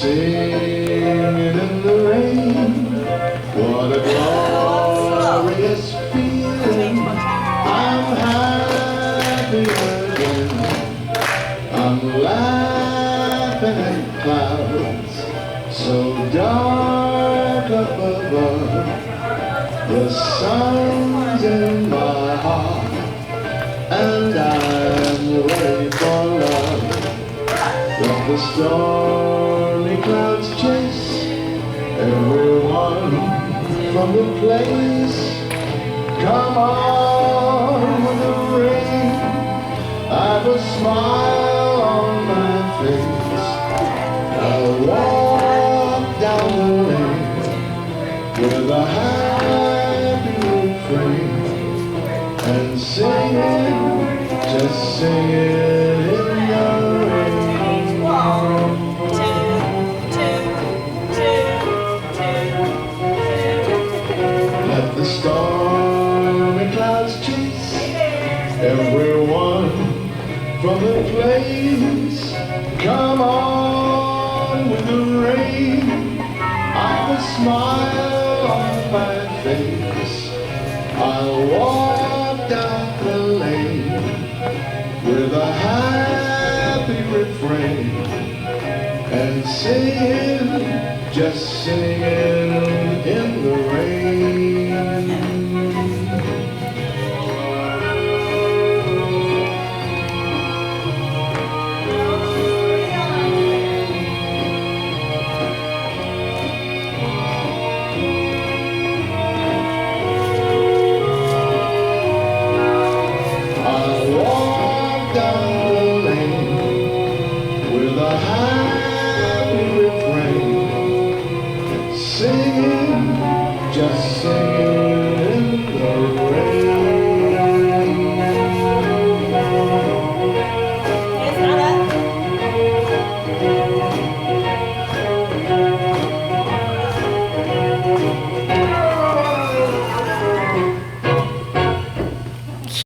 singing in the rain. What a glorious feeling. I'm happy again. I'm laughing at clouds so dark up above. The sun's in my heart and I'm ready for love. Let the stormy clouds chase everyone from the place. Come on with the rain. I've a smile on my face. I'll walk down the lane with a happy refrain and singing, just singing in the rain. Let the stormy clouds chase everyone from the place. Come on with the rain. I've a smile on my face. I'll walk down the lane with a happy refrain and singing, just singing in the rain.